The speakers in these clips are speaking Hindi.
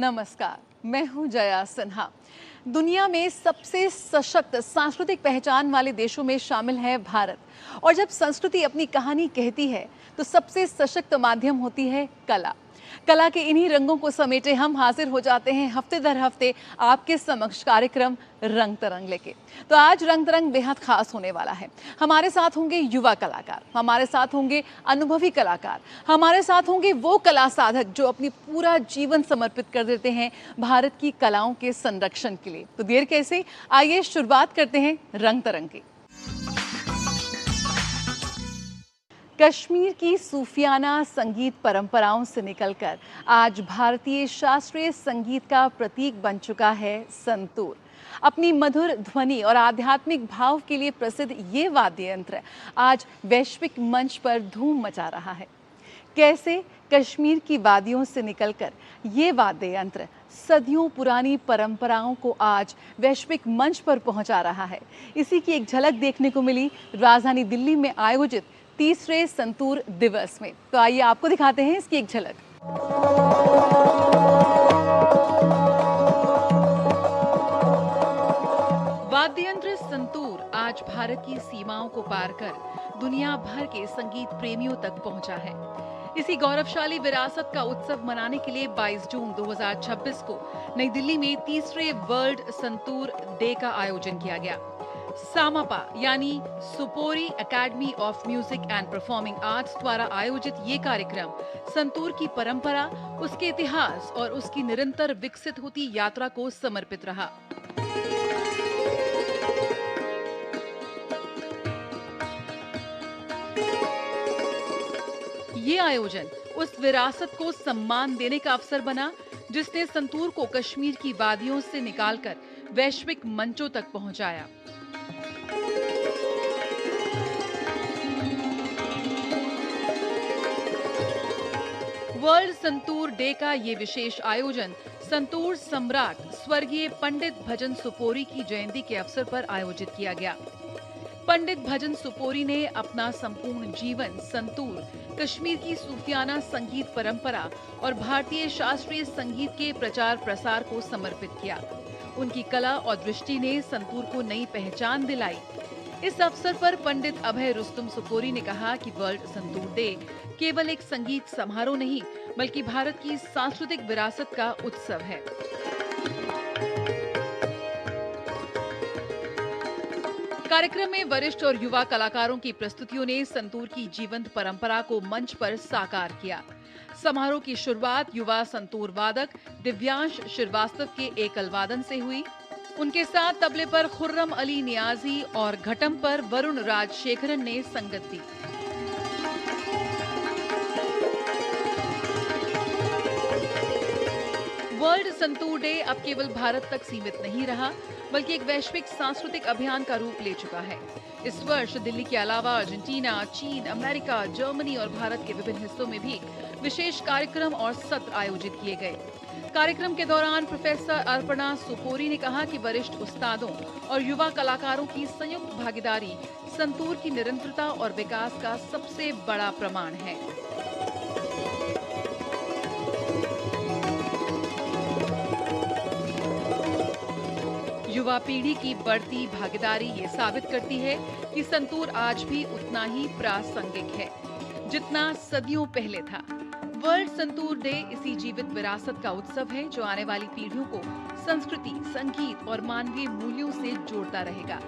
नमस्कार, मैं हूं जया सिन्हा। दुनिया में सबसे सशक्त सांस्कृतिक पहचान वाले देशों में शामिल है भारत। और जब संस्कृति अपनी कहानी कहती है तो सबसे सशक्त माध्यम होती है कला। कला के इन्हीं रंगों को समेटे हम हाजिर हो जाते हैं हफ्ते दर हफ्ते आपके समक्ष कार्यक्रम रंग तरंग लेके। तो आज रंग तरंग बेहद खास होने वाला है। हमारे साथ होंगे युवा कलाकार, हमारे साथ होंगे अनुभवी कलाकार, हमारे साथ होंगे वो कला साधक जो अपनी पूरा जीवन समर्पित कर देते हैं भारत की कलाओं के संरक्षण के लिए। तो देर कैसे, आइए शुरुआत करते हैं रंग तरंग की। कश्मीर की सूफियाना संगीत परंपराओं से निकलकर आज भारतीय शास्त्रीय संगीत का प्रतीक बन चुका है संतूर। अपनी मधुर ध्वनि और आध्यात्मिक भाव के लिए प्रसिद्ध ये वाद्य यंत्र आज वैश्विक मंच पर धूम मचा रहा है। कैसे कश्मीर की वादियों से निकलकर ये वाद्य यंत्र सदियों पुरानी परंपराओं को आज वैश्विक मंच पर पहुंचा रहा है, इसी की एक झलक देखने को मिली राजधानी दिल्ली में आयोजित तीसरे संतूर दिवस में। तो आइए आपको दिखाते हैं इसकी एक झलक। वाद्य यंत्र संतूर आज भारत की सीमाओं को पार कर दुनिया भर के संगीत प्रेमियों तक पहुंचा है। इसी गौरवशाली विरासत का उत्सव मनाने के लिए 22 जून 2026 को नई दिल्ली में तीसरे वर्ल्ड संतूर डे का आयोजन किया गया। सामापा यानी Supori academy of music and performing arts द्वारा आयोजित ये कार्यक्रम संतूर की परंपरा, उसके इतिहास और उसकी निरंतर विकसित होती यात्रा को समर्पित रहा। ये आयोजन उस विरासत को सम्मान देने का अवसर बना जिसने संतूर को कश्मीर की वादियों से निकालकर वैश्विक मंचों तक पहुंचाया। वर्ल्ड संतूर डे का ये विशेष आयोजन संतूर सम्राट स्वर्गीय पंडित भजन सुपोरी की जयंती के अवसर पर आयोजित किया गया। पंडित भजन सुपोरी ने अपना संपूर्ण जीवन संतूर, कश्मीर की सूफियाना संगीत परंपरा और भारतीय शास्त्रीय संगीत के प्रचार प्रसार को समर्पित किया। उनकी कला और दृष्टि ने संतूर को नई पहचान दिलाई। इस अवसर पर पंडित अभय रुस्तुम सुपोरी ने कहा कि वर्ल्ड संतूर डे केवल एक संगीत समारोह नहीं बल्कि भारत की सांस्कृतिक विरासत का उत्सव है। कार्यक्रम में वरिष्ठ और युवा कलाकारों की प्रस्तुतियों ने संतूर की जीवंत परंपरा को मंच पर साकार किया। समारोह की शुरुआत युवा संतूर वादक दिव्यांश श्रीवास्तव के एकल वादन से हुई। उनके साथ तबले पर खुर्रम अली नियाजी और घटम पर वरुण राजशेखरन ने संगत दी। वर्ल्ड संतूर डे अब केवल भारत तक सीमित नहीं रहा बल्कि एक वैश्विक सांस्कृतिक अभियान का रूप ले चुका है। इस वर्ष दिल्ली के अलावा अर्जेंटीना, चीन, अमेरिका, जर्मनी और भारत के विभिन्न हिस्सों में भी विशेष कार्यक्रम और सत्र आयोजित किए गए। कार्यक्रम के दौरान प्रोफेसर अर्पणा सुपोरी ने कहा कि वरिष्ठ उस्तादों और युवा कलाकारों की संयुक्त भागीदारी संतूर की निरंतरता और विकास का सबसे बड़ा प्रमाण है। युवा पीढ़ी की बढ़ती भागीदारी ये साबित करती है कि संतूर आज भी उतना ही प्रासंगिक है जितना सदियों पहले था। वर्ल्ड संतूर डे इसी जीवित विरासत का उत्सव है जो आने वाली पीढ़ियों को संस्कृति, संगीत और मानवीय मूल्यों से जोड़ता रहेगा।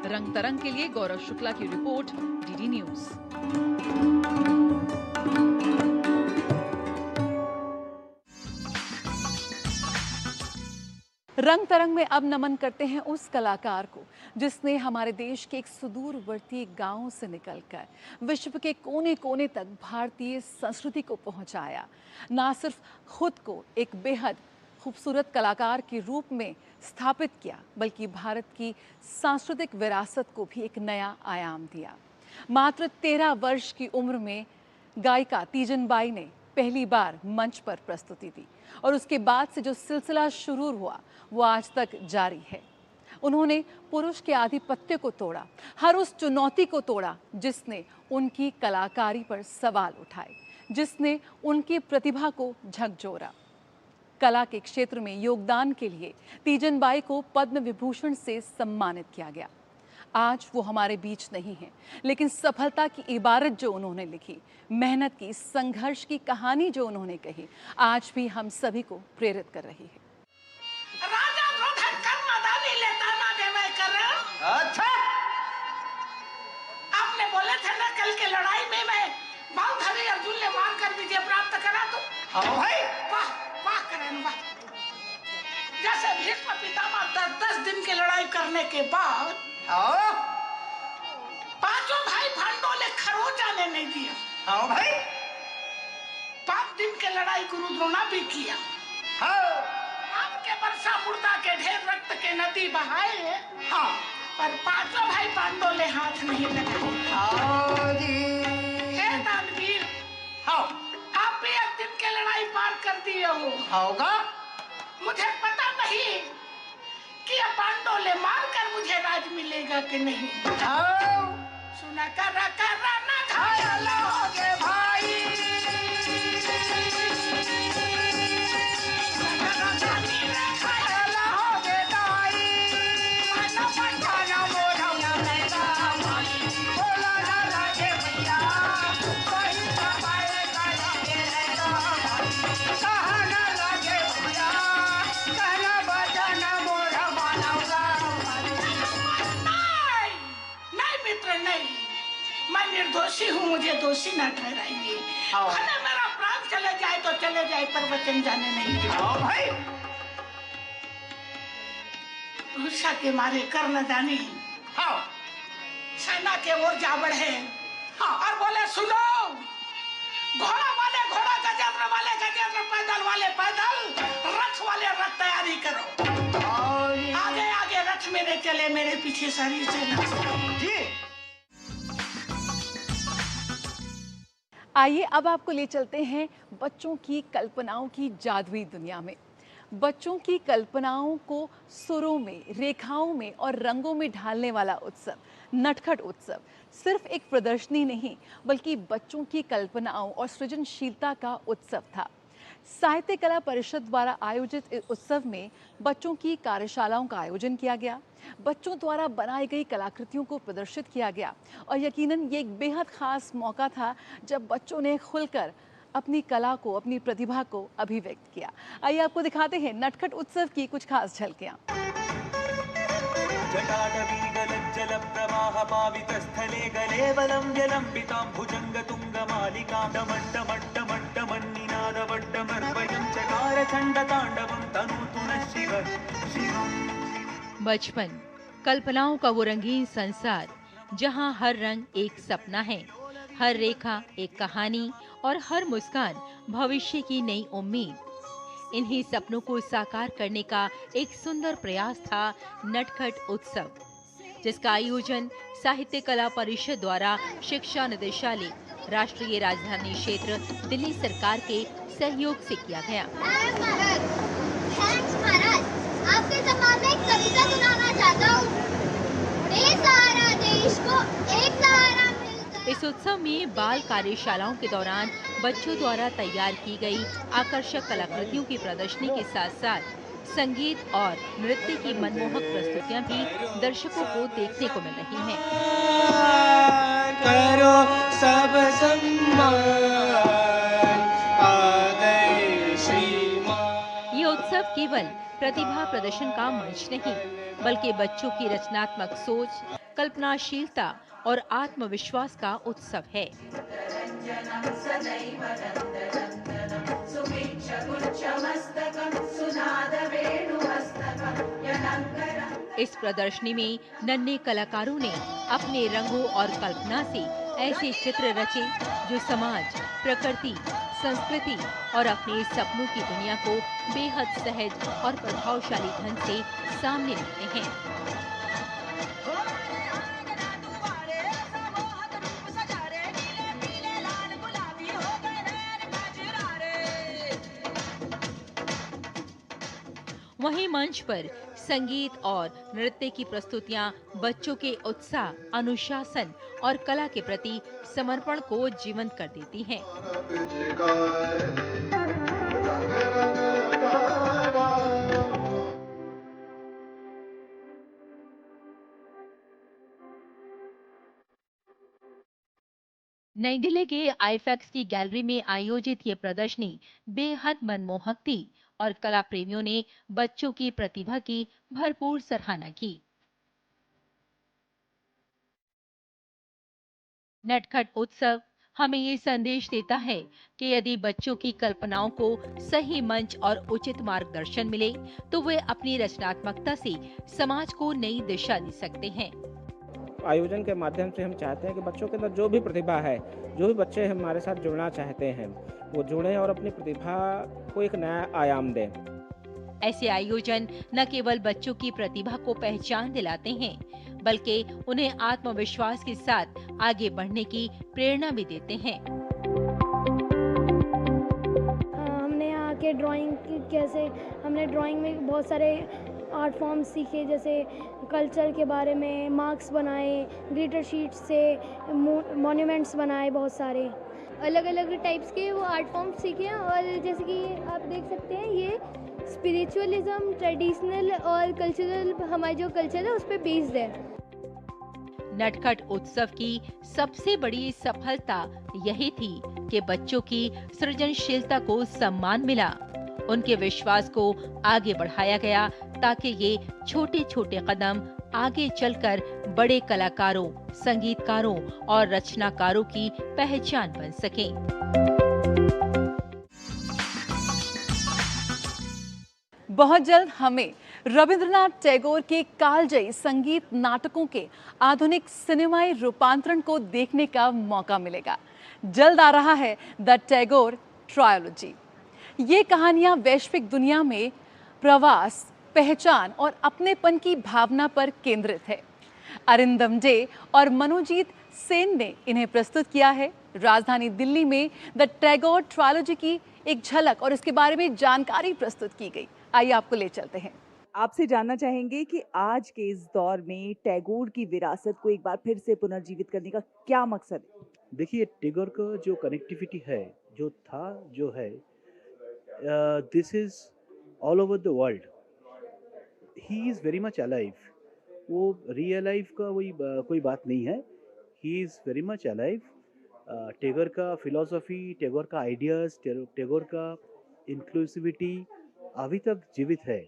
रंग तरंग के लिए गौरव शुक्ला की रिपोर्ट, डीडी न्यूज। रंग तरंग में अब नमन करते हैं उस कलाकार को जिसने हमारे देश के एक सुदूरवर्ती गांव से निकलकर विश्व के कोने कोने तक भारतीय संस्कृति को पहुंचाया। ना सिर्फ खुद को एक बेहद खूबसूरत कलाकार के रूप में स्थापित किया बल्कि भारत की सांस्कृतिक विरासत को भी एक नया आयाम दिया। मात्र 13 वर्ष की उम्र में गायिका तीजन बाई ने पहली बार मंच पर प्रस्तुति दी और उसके बाद से जो सिलसिला शुरू हुआ वो आज तक जारी है। उन्होंने पुरुष के आधिपत्य को तोड़ा, हर उस चुनौती को तोड़ा जिसने उनकी कलाकारी पर सवाल उठाए। जिसने उनकी प्रतिभा को झकझोरा। कला के क्षेत्र में योगदान के लिए तीजन बाई को पद्म विभूषण से सम्मानित किया गया। आज वो हमारे बीच नहीं है, लेकिन सफलता की इबारत जो उन्होंने लिखी, मेहनत की, संघर्ष की कहानी जो उन्होंने कही, आज भी हम सभी को प्रेरित कर रही है। राजा क्रोधन कर्मधानी लेता ना देवे कर। अच्छा, आपने बोले थे ना कल के लड़ाई में मैं बालधारी अर्जुन ने मार कर विजय प्राप्त करा तो। हाँ भाई, वाह वाह करण वाह। जैसे भीष्म पितामह 10 दिन की लड़ाई करने के बाद हाँ पांचों भाई पांडवों ने खरोच आने नहीं दिया। हाँ भाई, 5 दिन की लड़ाई गुरु द्रोणा भी किया। हाँ आपके वर्षा मुर्दा के ढेर रक्त के नदी बहाए, हाँ पर पांचों भाई पांडवों ने हाथ नहीं लगाए। हाँ जी, हे दानवीर, हाँ आप भी एक दिन की लड़ाई पार कर दिए हो। होगा। मुझे पता नहीं कि ये पांडवों ने मार कर मुझे राज मिलेगा कि नहीं। हाँ सुना कर ना घायल होगे भाई। निर्दोषी हूँ, मुझे दोषी न ठहराइए। भले मेरा प्राण चले जाए तो चले जाए, पर वचन जाने नहीं दूंगा। हाँ भाई, गुस्सा के मारे कर्णदानी हाँ सेना के ओर जा बढ़े। हाँ, और बोले सुनो, घोड़ा वाले घोड़ा, गजेंद्र वाले गजेंद्र, पैदल वाले पैदल, रथ वाले रथ तैयारी करो। आगे आगे रथ मेरे चले, मेरे पीछे सारी सेना जी। आइए अब आपको ले चलते हैं बच्चों की कल्पनाओं की जादुई दुनिया में। बच्चों की कल्पनाओं को सुरों में, रेखाओं में और रंगों में ढालने वाला उत्सव नटखट उत्सव सिर्फ एक प्रदर्शनी नहीं, बल्कि बच्चों की कल्पनाओं और सृजनशीलता का उत्सव था। साहित्य कला परिषद द्वारा आयोजित इस उत्सव में बच्चों की कार्यशालाओं का आयोजन किया गया, बच्चों द्वारा बनाई गई कलाकृतियों को प्रदर्शित किया गया और यकीनन ये एक बेहद खास मौका था जब बच्चों ने खुलकर अपनी कला को, अपनी प्रतिभा को अभिव्यक्त किया। आइए आपको दिखाते हैं नटखट उत्सव की कुछ खास झलकियां। जटाटवीगलज्जल प्रवाह पावितस्थले गलेवलं व्यलम्बितां भुजङ्गतुङ्गमालिकां डमड्डमड्डमड्डमन्निनादवड्डमर्वयं चकार चण्डताण्डवं तनोतु नः शिवः शिवम्। बचपन, कल्पनाओं का वो रंगीन संसार जहाँ हर रंग एक सपना है, हर रेखा एक कहानी और हर मुस्कान भविष्य की नई उम्मीद। इन्हीं सपनों को साकार करने का एक सुंदर प्रयास था नटखट उत्सव, जिसका आयोजन साहित्य कला परिषद द्वारा शिक्षा निदेशालय, राष्ट्रीय राजधानी क्षेत्र दिल्ली सरकार के सहयोग से किया गया। आपके सम्मान में एक कविता सुनाना चाहता हूँ। सारा देश को एक सहारा मिलकर। इस उत्सव में बाल कार्यशालाओं के दौरान बच्चों द्वारा तैयार की गई आकर्षक कलाकृतियों की प्रदर्शनी के साथ साथ संगीत और नृत्य की मनमोहक प्रस्तुतियां भी दर्शकों को देखने को मिल रही हैं। करो सब सम्मान आदर श्रीमान। ये उत्सव केवल प्रतिभा प्रदर्शन का मंच नहीं, बल्कि बच्चों की रचनात्मक सोच, कल्पनाशीलता और आत्मविश्वास का उत्सव है। इस प्रदर्शनी में नन्हे कलाकारों ने अपने रंगों और कल्पना से ऐसे चित्र रचे जो समाज, प्रकृति, संस्कृति और अपने सपनों की दुनिया को बेहद सहज और प्रभावशाली ढंग से सामने रखते हैं। वहीं मंच पर संगीत और नृत्य की प्रस्तुतियां बच्चों के उत्साह, अनुशासन और कला के प्रति समर्पण को जीवंत कर देती हैं। नई दिल्ली के आईफैक्स की गैलरी में आयोजित ये प्रदर्शनी बेहद मनमोहक थी और कला प्रेमियों ने बच्चों की प्रतिभा की भरपूर सराहना की। नटखट उत्सव हमें ये संदेश देता है कि यदि बच्चों की कल्पनाओं को सही मंच और उचित मार्गदर्शन मिले, तो वे अपनी रचनात्मकता से समाज को नई दिशा दे सकते हैं। आयोजन के माध्यम से हम चाहते हैं कि बच्चों के अंदर जो भी प्रतिभा है, जो भी बच्चे हमारे साथ जुड़ना चाहते हैं, वो जुड़ें और अपनी प्रतिभा को एक नया आयाम दें। ऐसे आयोजन न केवल बच्चों की प्रतिभा को पहचान दिलाते हैं, बल्कि उन्हें आत्मविश्वास के साथ आगे बढ़ने की प्रेरणा भी देते हैं। हमने यहाँ के हमने ड्राइंग में बहुत सारे आर्ट फॉर्म्स सीखे, जैसे कल्चर के बारे में मार्क्स बनाए, ग्लिटर शीट से मॉन्यूमेंट्स बनाए, बहुत सारे अलग अलग टाइप्स के वो आर्ट फॉर्म्स सीखे। और जैसे कि आप देख सकते हैं, ये स्पिरिचुअलिज्म, ट्रेडिशनल और कल्चरल, हमारा जो कल्चर है उस पर बेस्ड है। नटखट उत्सव की सबसे बड़ी सफलता यही थी कि बच्चों की सृजनशीलता को सम्मान मिला, उनके विश्वास को आगे बढ़ाया गया, ताकि ये छोटे छोटे कदम आगे चलकर बड़े कलाकारों, संगीतकारों और रचनाकारों की पहचान बन सकें। बहुत जल्द हमें रविंद्रनाथ टैगोर के कालजयी संगीत नाटकों के आधुनिक सिनेमाई रूपांतरण को देखने का मौका मिलेगा। जल्द आ रहा है द टैगोर ट्रायोलॉजी। ये कहानियां वैश्विक दुनिया में प्रवास, पहचान और अपनेपन की भावना पर केंद्रित है। अरिंदम डे और मनोजीत सेन ने इन्हें प्रस्तुत किया है। राजधानी दिल्ली में द टैगोर ट्रायोलॉजी की एक झलक और इसके बारे में जानकारी प्रस्तुत की गई। आइए आपको ले चलते हैं। आपसे जानना चाहेंगे कि आज के इस दौर में टैगोर की विरासत को एक बार फिर से पुनर्जीवित करने का क्या मकसद है? देखिए, टैगोर का जो कनेक्टिविटी है, जो था, जो है, this is all over the world. He is very much alive. वो रियलाइव का वही कोई बात नहीं है। He is very much alive. Tagore का फिलॉसफी, टैगोर का आइडियाज़, टैगोर का इंक्लूसिविटी अभी तक जीवित है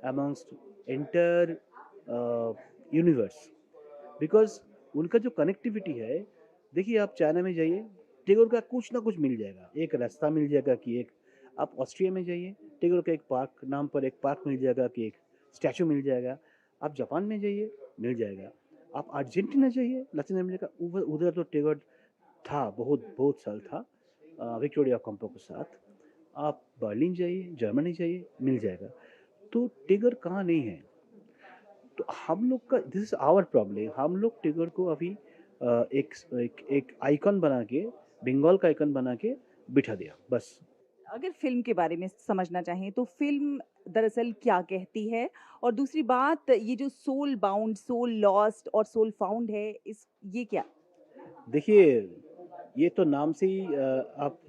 अमंगस्ट एंटायर यूनिवर्स। बिकॉज उनका जो कनेक्टिविटी है, देखिए आप चाइना में जाइए, टैगोर का कुछ ना कुछ मिल जाएगा। एक रास्ता मिल जाएगा कि एक, आप ऑस्ट्रिया में जाइए, टैगोर का एक पार्क नाम पर एक पार्क मिल जाएगा कि एक स्टैचू मिल जाएगा। आप जापान में जाइए, मिल जाएगा। आप अर्जेंटीना जाइए, लैटिन अमेरिका, उधर तो टैगोर था, बहुत साल था विक्टोरिया कॉम्पो के साथ। आप बर्लिन जाइए, जर्मनी जाइए, मिल जाएगा। तो टैगोर कहाँ नहीं है? तो हम लोग का, दिस इज आवर प्रॉब्लम, हम लोग टैगोर को अभी एक आइकन बना के, बंगाल का आइकन बना के बिठा दिया, बस। अगर फिल्म के बारे में समझना चाहें तो फिल्म दरअसल क्या कहती है, और दूसरी बात, ये जो सोल बाउंड, सोल लॉस्ट और सोल फाउंड है, ये क्या? देखिए, ये तो नाम से ही आप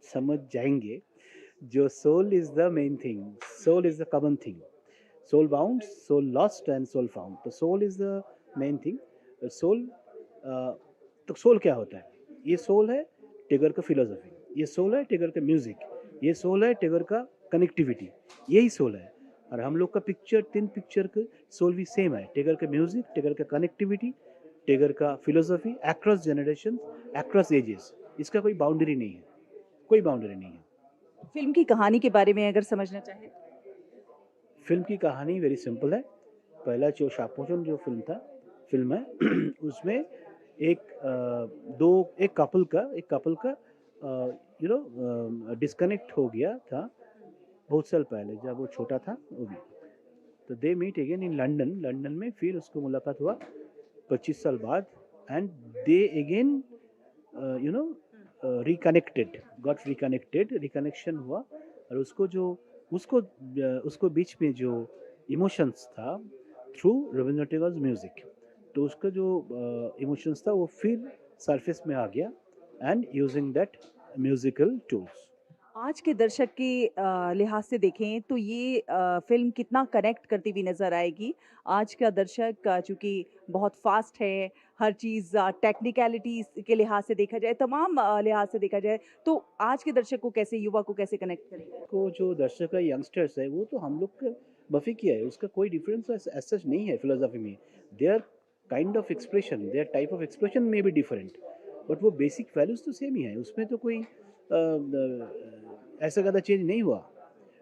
समझ जाएंगे। जो soul is the main thing, soul is the common thing. Soul bound, soul lost and soul found. तो soul is the main thing. Soul, तो सोल क्या होता है? ये सोल है टैगोर का फिलोसफी, ये सोल है टैगोर का म्यूजिक, ये सोल है टैगोर का कनेक्टिविटी, यही सोल है। और हम लोग का तीन पिक्चर का सोल भी सेम है। टैगोर का म्यूजिक, टैगोर का कनेक्टिविटी, टैगोर का philosophy, across generation, across ages. इसका कोई बाउंड्री नहीं है, कोई बाउंड्री नहीं है। फिल्म की कहानी के बारे में अगर समझना चाहें? फिल्म की कहानी वेरी सिंपल है। पहला जो शापोचन जो फिल्म है उसमें एक कपल का डिस्कनेक्ट हो गया था बहुत साल पहले, जब वो छोटा था वो भी। तो they meet again in London में, फिर उसको मुलाकात हुआ 25 साल बाद, and they again reconnected, got reconnected, reconnection हुआ। और उसको जो उसको बीच में जो इमोशंस था थ्रू रविंद्र टैगोर म्यूजिक, तो उसका जो इमोशंस था वो फिर सरफेस में आ गया and using that musical tools. आज के दर्शक के लिहाज से देखें तो ये फिल्म कितना कनेक्ट करती हुई नज़र आएगी। आज का दर्शक चूँकि बहुत फास्ट है, हर चीज़ टेक्निकलिटीज़ के लिहाज से देखा जाए, तमाम लिहाज से देखा जाए, तो आज के दर्शक को कैसे, युवा को कैसे कनेक्ट करेंगे? को जो दर्शक है, यंगस्टर्स है, वो तो हम लोग का बफी किया है, उसका कोई डिफरेंस एज सच नहीं है फिलोसफी में। Their kind of expression, their type of expression में भी डिफरेंट, बट वो बेसिक वैल्यूज तो सेम ही है, उसमें तो कोई ऐसा ज़्यादा चेंज नहीं हुआ,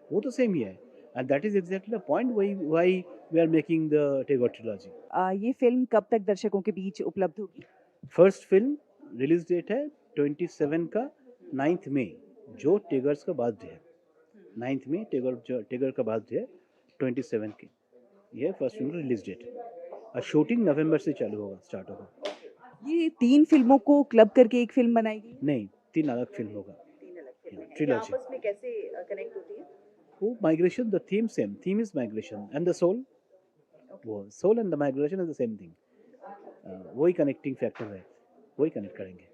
वो तो सेम ही है। And that is exactly the point why we are making the Tagore trilogy. ये फिल्म कब तक दर्शकों के बीच उपलब्ध होगी? फर्स्ट फिल्म रिलीज डेट है 27 का 9th मई, जो टैगोर्स का बर्थडे है। 9th मई टैगोर का बर्थडे है 27 की, ये फर्स्ट फिल्म रिलीज डेट है। और शूटिंग नवंबर से चालू होगा, स्टार्ट होगा। ये 3 फिल्मों को क्लब करके एक फिल्म बनाएगी? नहीं, 3 अलग फिल्म होगा, 3 अलग फिल्म। ट्रिलॉजी। आपस में कैसे कनेक्ट होती है? वो migration, the theme same, theme is migration and the soul, वो soul and the migration is the same thing. वही कनेक्टिंग फैक्टर है, वही कनेक्ट करेंगे।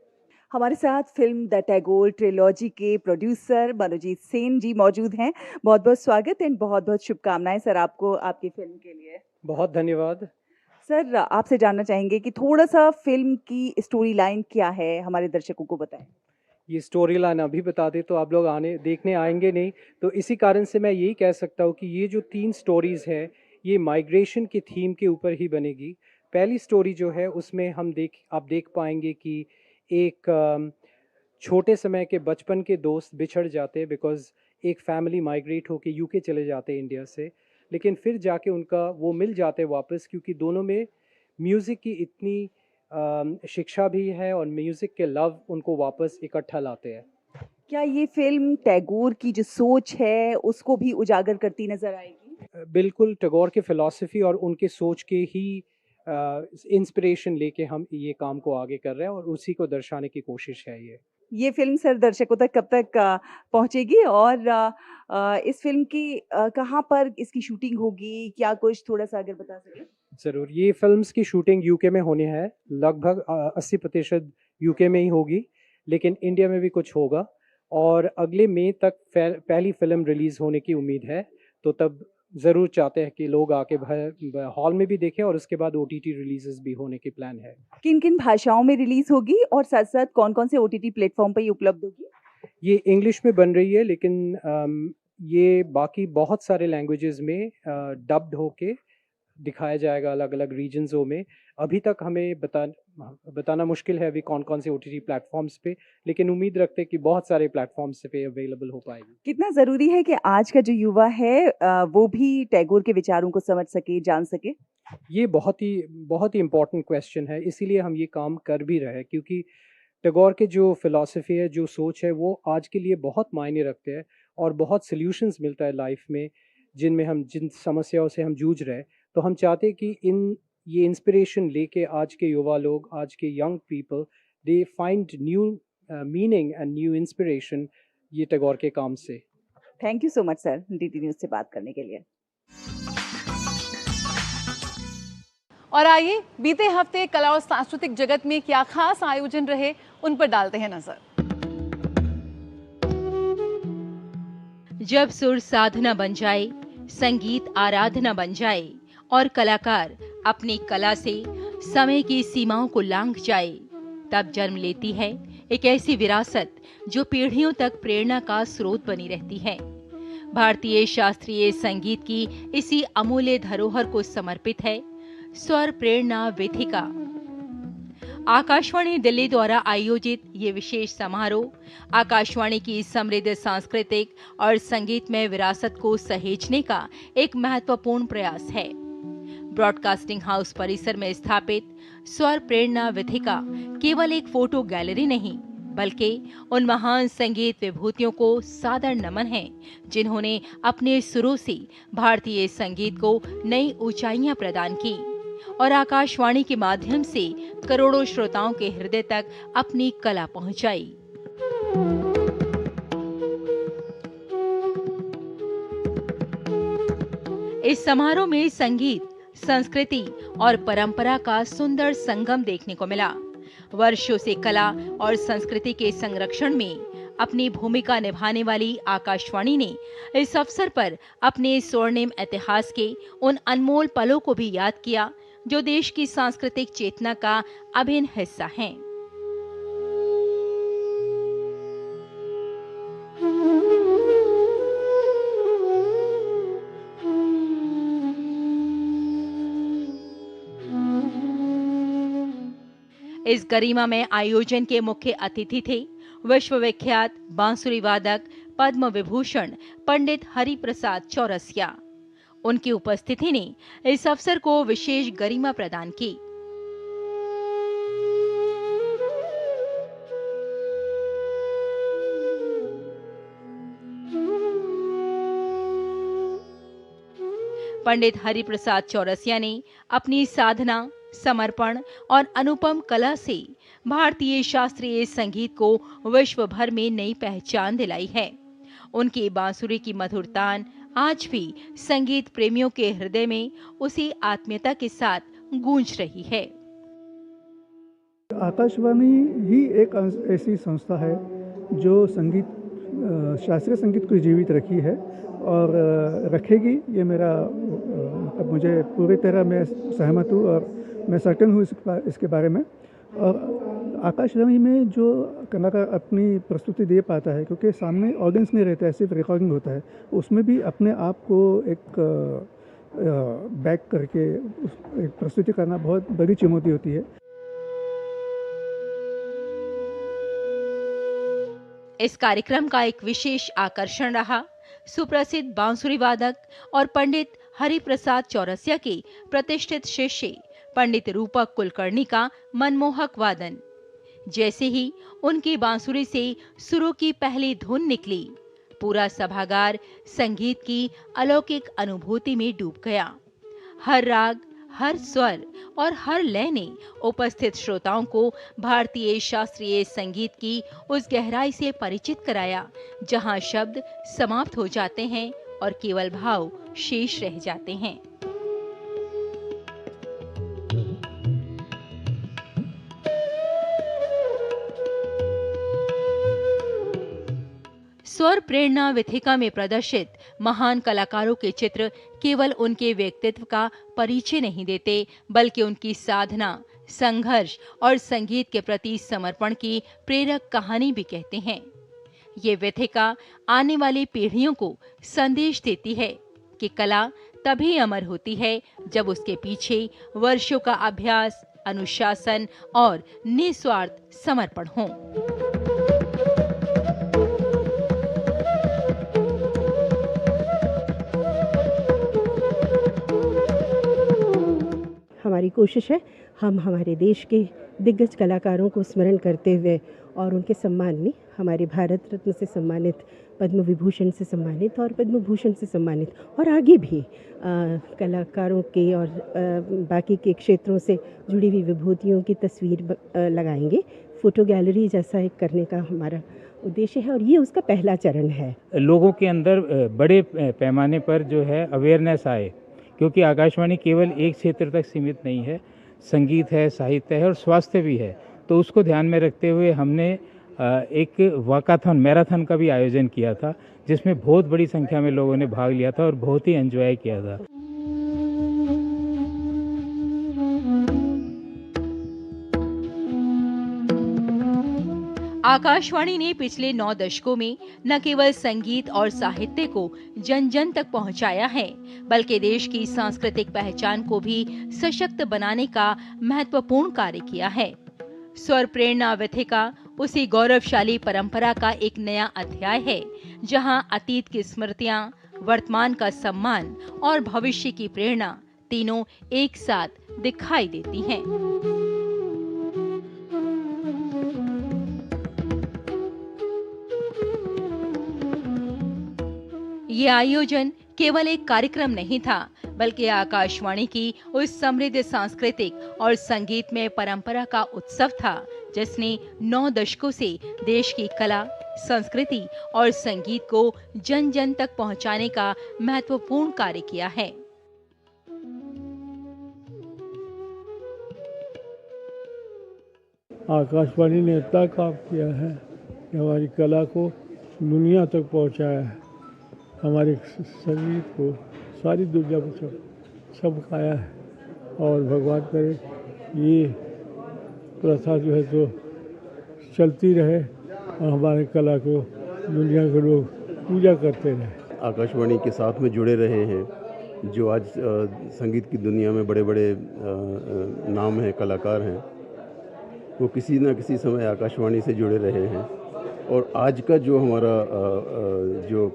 हमारे साथ फिल्म द टैगोर ट्रिलॉजी के प्रोड्यूसर मनोजीत सेन जी मौजूद हैं। बहुत बहुत स्वागत एंड बहुत बहुत शुभकामनाएं सर आपको आपकी फिल्म के लिए। बहुत धन्यवाद। सर, आपसे जानना चाहेंगे कि थोड़ा सा फिल्म की स्टोरी लाइन क्या है, हमारे दर्शकों को बताएं। ये स्टोरी लाइन अभी बता दे तो आप लोग देखने आएंगे नहीं, तो इसी कारण से मैं यही कह सकता हूँ कि ये जो 3 स्टोरीज़ हैं ये माइग्रेशन के थीम के ऊपर ही बनेगी। पहली स्टोरी जो है उसमें आप देख पाएंगे कि एक छोटे समय के बचपन के दोस्त बिछड़ जाते हैं बिकॉज़ एक फैमिली माइग्रेट होके यूके चले जाते हैं इंडिया से, लेकिन फिर जाके उनका वो मिल जाते हैं वापस, क्योंकि दोनों में म्यूज़िक की इतनी शिक्षा भी है और म्यूज़िक के लव उनको वापस इकट्ठा लाते हैं। क्या ये फिल्म टैगोर की जो सोच है उसको भी उजागर करती नजर आएगी? बिल्कुल, टैगोर के फ़िलॉसफी और उनके सोच के ही इंस्पिरेशन लेके हम ये काम को आगे कर रहे हैं और उसी को दर्शाने की कोशिश है ये फिल्म सर दर्शकों तक कब तक पहुंचेगी और इस फिल्म की कहाँ पर इसकी शूटिंग होगी, क्या कुछ थोड़ा सा अगर बता सकें? ज़रूर। ये फिल्म्स की शूटिंग यूके में होनी है, लगभग 80% यूके में ही होगी, लेकिन इंडिया में भी कुछ होगा और अगले मई तक पहली फ़िल्म रिलीज़ होने की उम्मीद है। तो तब ज़रूर चाहते हैं कि लोग आके हॉल में भी देखें और उसके बाद OTT रिलीज़ेस भी होने की प्लान है। किन किन भाषाओं में रिलीज़ होगी और साथ साथ कौन कौन से OTT प्लेटफॉर्म पर ये उपलब्ध होगी? ये इंग्लिश में बन रही है, लेकिन ये बाकी बहुत सारे लैंग्वेजेस में डब्ड होके दिखाया जाएगा अलग अलग रीजन्सों में। अभी तक हमें बताना मुश्किल है अभी कौन कौन से OTT प्लेटफॉर्म्स पे, लेकिन उम्मीद रखते हैं कि बहुत सारे प्लेटफॉर्म्स पे अवेलेबल हो पाएगी। कितना ज़रूरी है कि आज का जो युवा है वो भी टैगोर के विचारों को समझ सके, जान सके? ये बहुत ही इम्पोर्टेंट क्वेश्चन है, इसीलिए हम ये काम कर भी रहे हैं, क्योंकि टैगोर के जो फ़िलॉसफी है, जो सोच है, वो आज के लिए बहुत मायने रखते हैं और बहुत सॉल्यूशंस मिलता है लाइफ में, जिन समस्याओं से हम जूझ रहे हैं। तो हम चाहते हैं कि ये इंस्पिरेशन लेके आज के युवा लोग, आज के young people, they find new meaning and new inspiration ये टैगोर के काम से। Thank you so much sir, DT news से बात करने के लिए। और आइए बीते हफ्ते कला और सांस्कृतिक जगत में क्या खास आयोजन रहे, उन पर डालते हैं नजर। जब सुर साधना बन जाए, संगीत आराधना बन जाए और कलाकार अपनी कला से समय की सीमाओं को लांघ जाए, तब जन्म लेती है एक ऐसी विरासत जो पीढ़ियों तक प्रेरणा का स्रोत बनी रहती है। भारतीय शास्त्रीय संगीत की इसी अमूल्य धरोहर को समर्पित है स्वर प्रेरणा वेदिका। आकाशवाणी दिल्ली द्वारा आयोजित ये विशेष समारोह आकाशवाणी की समृद्ध सांस्कृतिक और संगीतमय विरासत को सहेजने का एक महत्वपूर्ण प्रयास है। ब्रॉडकास्टिंग हाउस परिसर में स्थापित स्वर प्रेरणा वेदिका केवल एक फोटो गैलरी नहीं, बल्कि उन महान संगीत विभूतियों को सादर नमन है जिन्होंने अपने सुरों से भारतीय संगीत को नई ऊंचाइयां प्रदान की और आकाशवाणी के माध्यम से करोड़ों श्रोताओं के हृदय तक अपनी कला पहुंचाई। इस समारोह में संगीत, संस्कृति और परंपरा का सुंदर संगम देखने को मिला। वर्षों से कला और संस्कृति के संरक्षण में अपनी भूमिका निभाने वाली आकाशवाणी ने इस अवसर पर अपने स्वर्णिम इतिहास के उन अनमोल पलों को भी याद किया जो देश की सांस्कृतिक चेतना का अभिन्न हिस्सा हैं। इस गरिमामय आयोजन के मुख्य अतिथि थे विश्वविख्यात बांसुरी वादक पद्म विभूषण पंडित हरिप्रसाद चौरसिया। उनकी उपस्थिति ने इस अवसर को विशेष गरिमा प्रदान की। पंडित हरिप्रसाद चौरसिया ने अपनी साधना, समर्पण और अनुपम कला से भारतीय शास्त्रीय संगीत को विश्व भर में नई पहचान दिलाई है। उनकी बांसुरी की मधुर तान आज भी संगीत प्रेमियों के हृदय में उसी आत्मीयता के साथ गूंज रही है। आकाशवाणी ही एक ऐसी संस्था है जो संगीत, शास्त्रीय संगीत को जीवित रखी है और रखेगी। ये मेरा मुझे पूरी तरह मैं सहमत हूँ और मैं सर्टेन हूँ इसके बारे में। और आकाशवाणी में जो कलाकार अपनी प्रस्तुति दे पाता है, क्योंकि सामने ऑडियंस नहीं रहता है, सिर्फ रिकॉर्डिंग होता है, उसमें भी अपने आप को एक बैक करके एक प्रस्तुति करना बहुत बड़ी चुनौती होती है। इस कार्यक्रम का एक विशेष आकर्षण रहा सुप्रसिद्ध बांसुरी वादक और पंडित हरिप्रसाद चौरसिया के प्रतिष्ठित शिष्य पंडित रूपक कुलकर्णी का मनमोहक वादन। जैसे ही उनकी बांसुरी से सुरों की पहली धुन निकली, पूरा सभागार संगीत की अलौकिक अनुभूति में डूब गया। हर राग, हर स्वर और हर लय ने उपस्थित श्रोताओं को भारतीय शास्त्रीय संगीत की उस गहराई से परिचित कराया जहां शब्द समाप्त हो जाते हैं और केवल भाव शेष रह जाते हैं। स्वर प्रेरणा विथिका में प्रदर्शित महान कलाकारों के चित्र केवल उनके व्यक्तित्व का परिचय नहीं देते, बल्कि उनकी साधना, संघर्ष और संगीत के प्रति समर्पण की प्रेरक कहानी भी कहते हैं। ये विथिका आने वाली पीढ़ियों को संदेश देती है कि कला तभी अमर होती है जब उसके पीछे वर्षों का अभ्यास, अनुशासन और निस्वार्थ समर्पण हो। हमारी कोशिश है हम हमारे देश के दिग्गज कलाकारों को स्मरण करते हुए और उनके सम्मान में हमारे भारत रत्न से सम्मानित, पद्म विभूषण से सम्मानित और पद्म भूषण से सम्मानित और आगे भी कलाकारों के और बाकी के क्षेत्रों से जुड़ी हुई विभूतियों की तस्वीर लगाएंगे। फोटो गैलरी जैसा एक करने का हमारा उद्देश्य है और ये उसका पहला चरण है। लोगों के अंदर बड़े पैमाने पर जो है अवेयरनेस आए, क्योंकि आकाशवाणी केवल एक क्षेत्र तक सीमित नहीं है, संगीत है, साहित्य है और स्वास्थ्य भी है। तो उसको ध्यान में रखते हुए हमने एक वॉकाथन, मैराथन का भी आयोजन किया था, जिसमें बहुत बड़ी संख्या में लोगों ने भाग लिया था और बहुत ही एंजॉय किया था। आकाशवाणी ने पिछले 9 दशकों में न केवल संगीत और साहित्य को जन जन तक पहुंचाया है, बल्कि देश की सांस्कृतिक पहचान को भी सशक्त बनाने का महत्वपूर्ण कार्य किया है। स्वर प्रेरणा विथिका उसी गौरवशाली परंपरा का एक नया अध्याय है, जहां अतीत की स्मृतियां, वर्तमान का सम्मान और भविष्य की प्रेरणा तीनों एक साथ दिखाई देती हैं। ये आयोजन केवल एक कार्यक्रम नहीं था, बल्कि आकाशवाणी की उस समृद्ध सांस्कृतिक और संगीतमय परंपरा का उत्सव था, जिसने 9 दशकों से देश की कला, संस्कृति और संगीत को जन जन तक पहुंचाने का महत्वपूर्ण कार्य किया है। आकाशवाणी ने इतना काम किया है कि हमारी कला को दुनिया तक पहुंचाया है, हमारे संगीत को सारी दुनिया को चमकाया है। और भगवान करे ये प्रथा जो है तो चलती रहे और हमारे कला को दुनिया के लोग पूजा करते रहे। आकाशवाणी के साथ में जुड़े रहे हैं, जो आज संगीत की दुनिया में बड़े बड़े नाम हैं, कलाकार हैं, वो किसी न किसी समय आकाशवाणी से जुड़े रहे हैं। और आज का जो हमारा जो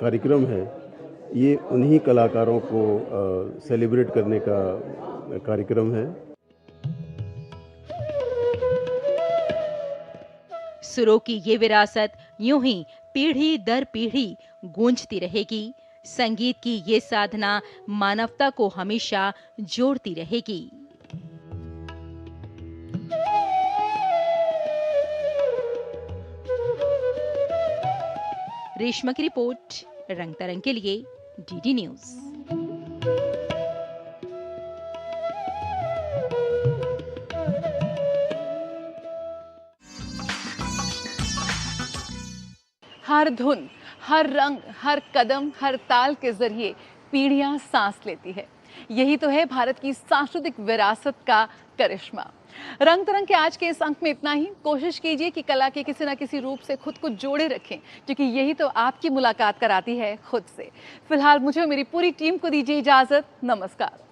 कार्यक्रम है, ये उन्हीं कलाकारों को सेलिब्रेट करने का कार्यक्रम है। सुरों की ये विरासत यूं ही पीढ़ी दर पीढ़ी गूंजती रहेगी। संगीत की ये साधना मानवता को हमेशा जोड़ती रहेगी। रेशमा की रिपोर्ट, रंग तरंग के लिए डीडी न्यूज। हर धुन, हर रंग, हर कदम, हर ताल के जरिए पीढ़ियां सांस लेती है। यही तो है भारत की सांस्कृतिक विरासत का करिश्मा। रंग तरंग के आज के इस अंक में इतना ही। कोशिश कीजिए कि कला के किसी न किसी रूप से खुद को जोड़े रखें, क्योंकि यही तो आपकी मुलाकात कराती है खुद से। फिलहाल मुझे और मेरी पूरी टीम को दीजिए इजाजत। नमस्कार।